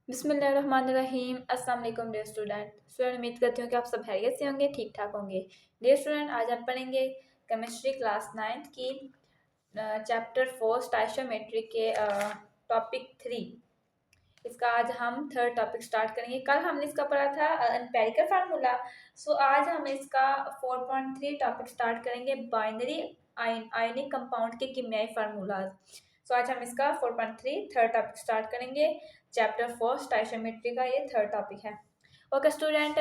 बिस्मिल्लाहिर्रहमानिर्रहीम। अस्सलाम वालेकुम डियर स्टूडेंट। उम्मीद करती हूँ कि आप सब खैरियत से होंगे, ठीक ठाक होंगे। डियर स्टूडेंट, आज हम पढ़ेंगे केमिस्ट्री क्लास 9 की चैप्टर 4 स्टाइशियोमेट्री के टॉपिक 3। इसका आज हम थर्ड टॉपिक स्टार्ट करेंगे। कल हमने इसका पढ़ा था एम्पेरिकल फार्मूला। सो आज हम इसका 4.3 टॉपिक स्टार्ट करेंगे, बाइनरी आयनिक कंपाउंड के कीमियाई फार्मूलाज। सो आज हम इसका 4.3 थर्ड टॉपिक स्टार्ट करेंगे। चैप्टर 4 स्टाइशियोमेट्री का ये थर्ड टॉपिक है। ओके स्टूडेंट,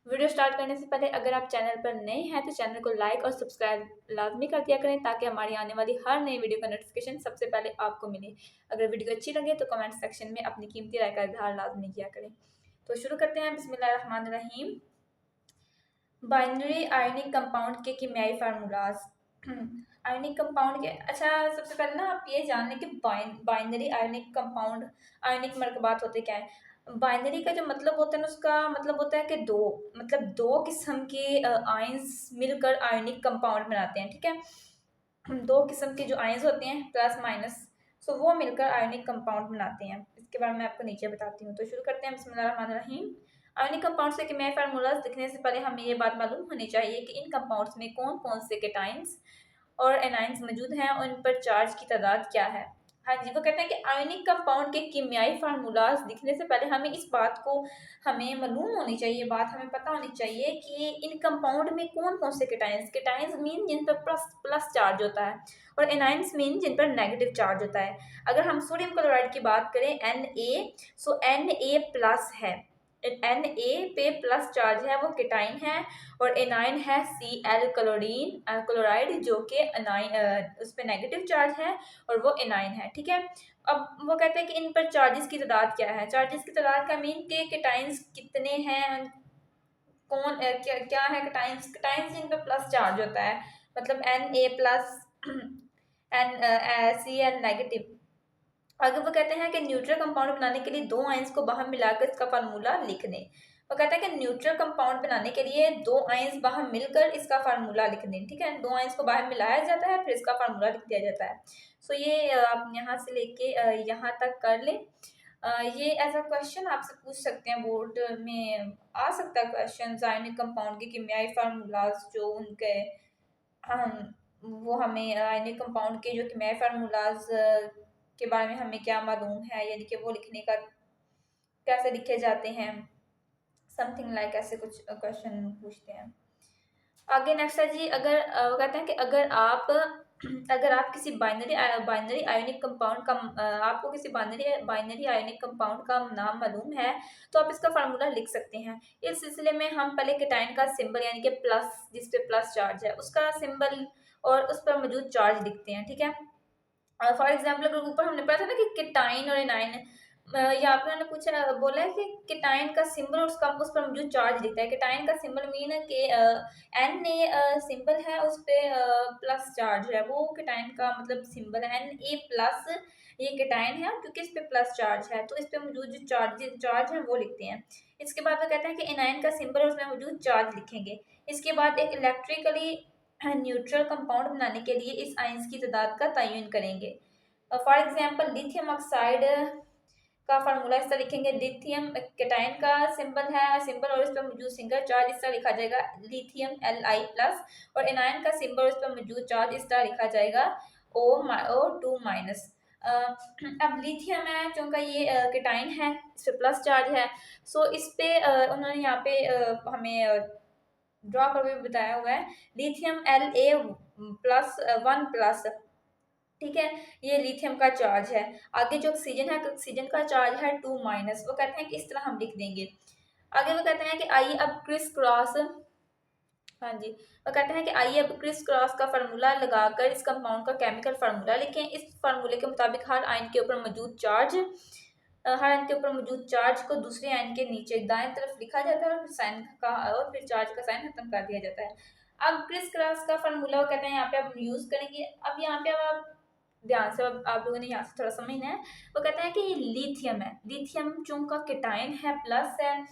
वीडियो स्टार्ट करने से पहले अगर आप चैनल पर नए हैं तो चैनल को लाइक और सब्सक्राइब लाजमी कर दिया करें, ताकि हमारी आने वाली हर नई वीडियो का नोटिफिकेशन सबसे पहले आपको मिले। अगर वीडियो अच्छी लगे तो कमेंट सेक्शन में अपनी कीमती राय का इजहार लाजमी किया करें। तो शुरू करते हैं। बिस्मिल्लाहिर्रहमानिर्रहीम। बाइनरी आयनिक कंपाउंड के कीमियाई फार्मूलाज। आयनिक कंपाउंड के, अच्छा सबसे पहले ना आप ये जान लें कि बाइनरी आयनिक कंपाउंड, आयनिक मरकबात होते क्या है। बाइनरी का जो मतलब होता है ना, उसका मतलब होता है कि दो किस्म के आयंस मिलकर आयनिक कंपाउंड बनाते हैं। ठीक है, दो किस्म के जो आयंस होते हैं प्लस माइनस, सो वो मिलकर आयनिक कंपाउंड बनाते हैं। इसके बारे में आपको नीचे बताती हूँ। तो शुरू करते हैं। बिस्मिल्लाहिर्रहमानिर्रहीम। आयनिक कंपाउंड्स के कीमियाई फार्मूलाज लिखने से पहले हमें ये बात मालूम होनी चाहिए कि इन कंपाउंड्स में कौन कौन से केटाइंस और एनाइंस मौजूद हैं और इन पर चार्ज की तादाद क्या है। हाँ जी, वो कहते हैं कि आयनिक कंपाउंड के कीमियाई फार्मूलाज लिखने से पहले हमें इस बात को हमें मालूम होनी चाहिए, बात हमें पता होनी चाहिए कि इन कंपाउंड में कौन कौन से केटाइंस मीन जिन पर प्लस प्लस चार्ज होता है, और एनाइंस मीन जिन पर नेगेटिव चार्ज होता है। अगर हम सोडियम क्लोराइड की बात करें Na, सो Na प्लस है, Na पे प्लस चार्ज है, वो केटाइन है। और एनाइन है Cl क्लोराइड, जो कि उस पर नेगेटिव चार्ज है और वो एनाइन है। ठीक है, अब वो कहते हैं कि इन पर चार्जेस की तादाद क्या है। चार्जेस की तादाद का मीन के केटाइंस कितने हैं, क्या है केटाइंस जिन पर प्लस चार्ज होता है, मतलब Na प्लस Cl नेगेटिव। आगे वो कहते हैं कि न्यूट्रल कंपाउंड बनाने के लिए दो आयंस को बाहर मिलाकर इसका फार्मूला लिख दें। वो कहता है कि न्यूट्रल कंपाउंड बनाने के लिए दो आयंस बाहर मिलकर इसका फार्मूला लिख दें। ठीक है, दो आयंस को बाहर मिलाया जाता है, फिर इसका फार्मूला लिख दिया जाता है। सो ये आप यहाँ से लेके यहाँ तक कर लें। ये ऐसा क्वेश्चन आपसे पूछ सकते हैं, बोर्ड में आ सकता है क्वेश्चन, आयनिक कंपाउंड के कीमियाई फार्मूलाज जो उनके वो हमें आयनिक कंपाउंड के जो कीमियाई फार्मूलाज के बारे में हमें क्या मालूम है, यानी कि वो लिखने का कैसे लिखे जाते हैं, समथिंग लाइक ऐसे कुछ क्वेश्चन पूछते हैं। आगे नेक्स्ट है जी, अगर वो कहते हैं कि अगर आप किसी बाइनरी आयोनिक कंपाउंड का आपको किसी बाइनरी आयोनिक कंपाउंड का नाम मालूम है, तो आप इसका फार्मूला लिख सकते हैं। इस सिलसिले में हम पहले केटाइन का सिंबल, यानी कि प्लस, जिस पे प्लस चार्ज है, उसका सिंबल और उस पर मौजूद चार्ज लिखते हैं। ठीक है, फॉर एग्जाम्पल अगर ऊपर हमने पढ़ा था ना कि केटाइन और एनाइन, यहाँ पे मैंने पूछा बोला है कि केटाइन का सिंबल और उसका उस पर मौजूद चार्ज दिखता है। केटाइन का सिंबल मीन है कि Na सिंबल है, उस पे प्लस चार्ज है, वो केटाइन का मतलब सिंबल है। Na प्लस ये केटाइन है, क्योंकि इस पे प्लस चार्ज है, तो इस पे मौजूद जो चार्ज है वो लिखते हैं। इसके बाद वो कहते हैं कि एनाइन का सिंबल और उसमें मौजूद चार्ज लिखेंगे। इसके बाद एक इलेक्ट्रिकली न्यूट्रल कंपाउंड बनाने के लिए इस आयंस की तादाद का तयन करेंगे। फॉर एग्जांपल लिथियम ऑक्साइड का फार्मूला इस तरह लिखेंगे। लिथियम केटाइन का सिंबल और इस पर मौजूद सिंगल चार्ज इस तरह लिखा जाएगा, लिथियम Li प्लस, और एनाइन का सिंबल और इस पर मौजूद चार्ज इस तरह लिखा जाएगा, O2 माइनस। अब लिथियम है, चूँकि ये केटाइन है, इस पर प्लस चार्ज है, सो इस पे उन्होंने यहाँ पे हमें ड्रॉ करके बताया हुआ है, लिथियम La+1+। ठीक है, ये लिथियम का चार्ज है। आगे जो ऑक्सीजन है, तो ऑक्सीजन का चार्ज है 2 माइनस। वो कहते हैं कि इस तरह हम लिख देंगे। आगे वो कहते हैं कि आइए अब क्रिस क्रॉस, हाँ जी, वो कहते हैं कि आइए अब क्रिस क्रॉस का फार्मूला लगाकर इस कंपाउंड का केमिकल फार्मूला लिखें। इस फार्मूले के मुताबिक हर आयन के ऊपर मौजूद चार्ज हर आयन के ऊपर मौजूद चार्ज को दूसरे आयन के नीचे दाएं तरफ लिखा जाता है, और फिर चार्ज का साइन खत्म कर दिया जाता है। अब क्रिस क्रॉस का फार्मूला वो कहते हैं यहाँ पे आप यूज करेंगे। अब यहाँ पे अब आप ध्यान से, अब आप लोगों ने यहाँ से थोड़ा समझना है। वो कहते हैं कि ये लिथियम है, लिथियम चूंकि केटाइन है, प्लस है,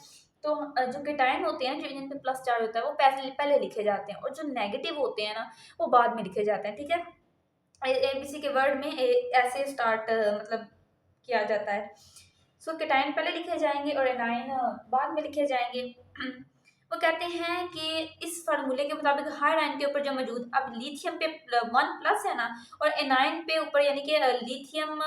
तो जो केटाइन होते हैं, जो जिन पे प्लस चार्ज होता है, वो पहले लिखे जाते हैं, और जो नेगेटिव होते हैं ना, वो बाद में लिखे जाते हैं। ठीक है, ABC के वर्ड में ऐसे स्टार्ट मतलब किया जाता है। सो केटाइन पहले लिखे जाएंगे और एनाइन बाद में लिखे जाएंगे। वो कहते हैं कि इस फार्मूले के मुताबिक हर आयन के ऊपर जो मौजूद, अब लिथियम पे 1+ है ना, और एनाइन पे ऊपर यानी कि लिथियम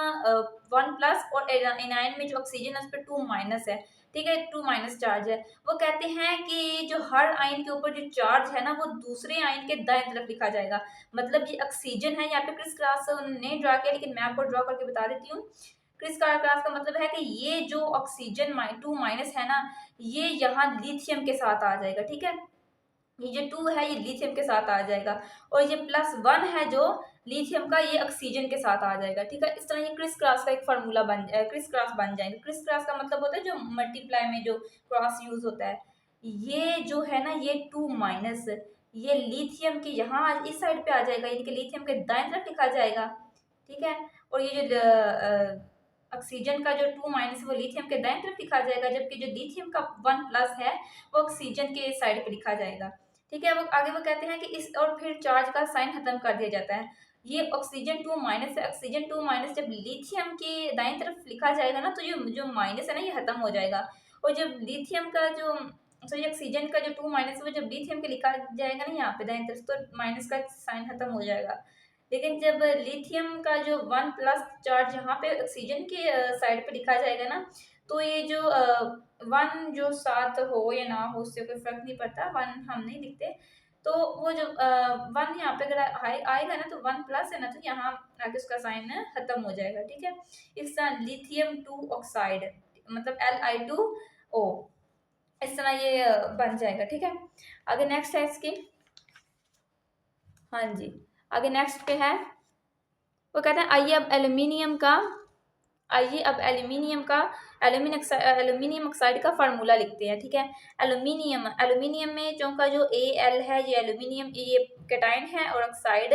1+ और एनाइन में जो ऑक्सीजन है उस पर 2- है, ठीक है, 2- चार्ज है। वो कहते हैं कि जो हर आयन के ऊपर जो चार्ज है ना वो दूसरे आयन के दाएं तरफ लिखा जाएगा। मतलब ये ऑक्सीजन है, यहाँ पे क्रिस क्रॉस नहीं ड्रा किया लेकिन मैं आपको ड्रॉ करके बता देती हूँ। क्रिस क्रॉस का मतलब है कि ये जो ऑक्सीजन 2- है ना, ये यहाँ लिथियम के साथ आ जाएगा, ठीक है। ये जो 2 है ये लिथियम के साथ आ जाएगा, और ये +1 है जो लिथियम का, ये ऑक्सीजन के साथ आ जाएगा, ठीक है। इस तरह ये क्रिस क्रॉस का एक फार्मूला क्रिस क्रॉस बन जाएंगे। क्रिस क्रॉस का मतलब होता है जो मल्टीप्लाई में जो क्रॉस यूज होता है। ये जो है ना ये 2- ये लिथियम के यहाँ इस साइड पे आ जाएगा, यानी कि लिथियम के दाएं तरफ लिखा जाएगा, ठीक है। और ये जो ऑक्सीजन का जो 2- वो लिथियम के दाएं तरफ लिखा जाएगा, जबकि जो लिथियम का 1+ है वो ऑक्सीजन के साइड पे लिखा जाएगा, ठीक है। वो आगे वो कहते हैं कि इस और फिर चार्ज का साइन खत्म कर दिया जाता है। ये ऑक्सीजन 2- है, ऑक्सीजन 2- जब लिथियम के दाएं तरफ लिखा जाएगा ना तो ये जो माइनस है ना ये खत्म हो जाएगा, और जब लिथियम का जो सॉरी ऑक्सीजन का जो 2- वो जब लिथियम के लिखा जाएगा ना यहाँ पे दाएं तरफ तो माइनस का साइन खत्म हो जाएगा। लेकिन जब लिथियम का जो 1+ चार्ज यहाँ पे ऑक्सीजन के साइड पे लिखा जाएगा ना, तो ये जो 1 जो साथ हो या ना हो उससे कोई फर्क नहीं पड़ता, 1 हम नहीं लिखते। तो वो जो 1 यहाँ पे अगर आएगा ना तो 1+ है ना तो यहाँ आके उसका साइन खत्म हो जाएगा, ठीक है। इस तरह लिथियम 2 ऑक्साइड मतलब Li2O, इस तरह ये बन जाएगा, ठीक है। आगे नेक्स्ट है इसकी, हाँ जी, आगे नेक्स्ट पे है। वो कहते हैं आइए अब एल्यूमिनियम ऑक्साइड का फार्मूला लिखते हैं, ठीक है। एल्यूमिनियम में चौका जो Al है ये एल्यूमिनियम, ये कैटाइन है, और ऑक्साइड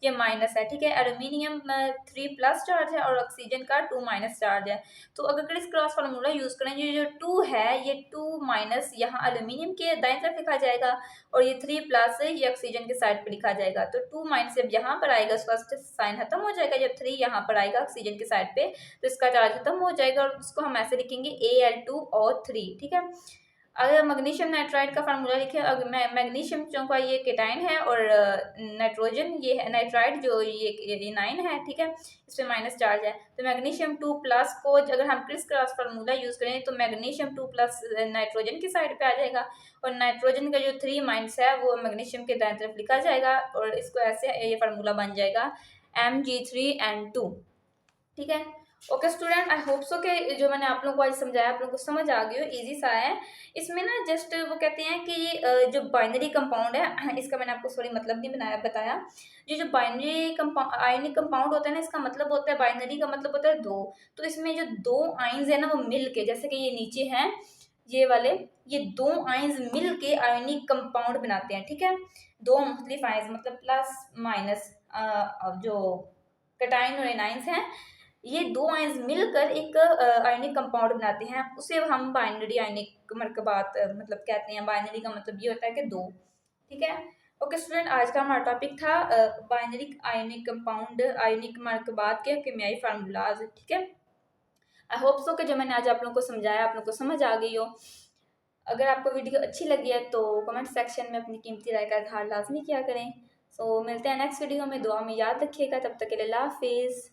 ये माइनस है, ठीक है। एल्यूमिनियम 3+ चार्ज है और ऑक्सीजन का 2- चार्ज है। तो अगर क्रिस क्रॉस फार्मूला यूज करें, ये जो 2 है ये 2- यहाँ एल्यूमिनियम के दाएं तरफ लिखा जाएगा, और ये 3+ ये ऑक्सीजन के साइड पे लिखा जाएगा। तो 2- जब यहाँ पर आएगा उसका साइन खत्म हो जाएगा, जब 3 यहाँ पर आएगा ऑक्सीजन के साइड पे तो इसका चार्ज खत्म हो जाएगा, और उसको हम ऐसे लिखेंगे Al2O3, ठीक है। अगर मैग्नीशियम नाइट्राइड का फार्मूला लिखे, अगर मैग्नीशियम चूंकि ये केटाइन है और नाइट्रोजन ये है नाइट्राइड जो ये 9 है, ठीक है, इस पे माइनस चार्ज है। तो मैग्नीशियम 2+ को अगर हम क्रिस क्रॉस फार्मूला यूज करें तो मैग्नीशियम 2+ नाइट्रोजन की साइड पे आ जाएगा, और नाइट्रोजन का जो 3- है वो मैग्नीशियम के दाएं तरफ लिखा जाएगा, और इसको ऐसे ये फार्मूला बन जाएगा Mg3N2, ठीक है। Okay student, I hope so कि जो मैंने आप लोगों को आज समझाया आप लोगों को समझ आ गई हो, इजी सा है। इसमें ना जस्ट वो कहते हैं कि ये जो बाइनरी कंपाउंड है इसका मैंने आपको सॉरी मतलब नहीं बताया। ये जो बाइनरी आयनिक कंपाउंड होता है ना, इसका मतलब होता है बाइनरी का मतलब होता है 2। तो इसमें जो 2 आयन्स है ना वो मिल के, जैसे कि ये नीचे हैं ये वाले, ये 2 आयन्स मिल के आयनिक कंपाउंड बनाते हैं, ठीक है। 2 मुख्तलिफ आयन्स मतलब +- जो कैटाइन और एनाइंस हैं, ये 2 आयन्स मिलकर एक आयनिक कंपाउंड बनाते हैं, उसे हम बाइनरी आयनिक मरकबात मतलब कहते हैं। बाइनरी का मतलब ये होता है कि 2, ठीक है। ओके स्टूडेंट, आज का हमारा टॉपिक था बाइनरी आयनिक कंपाउंड आयनिक मरकबात के केमियाई फार्मूलाज, ठीक है। आई होप सो कि जो मैंने आज आप लोगों को समझाया आप लोगों को समझ आ गई हो। अगर आपको वीडियो अच्छी लगी है तो कमेंट सेक्शन में अपनी कीमती राय का इजहार लाजमी किया करें। सो मिलते हैं नेक्स्ट वीडियो में, दुआ में याद रखिएगा, तब तक के लिए अल्लाह हाफिज़।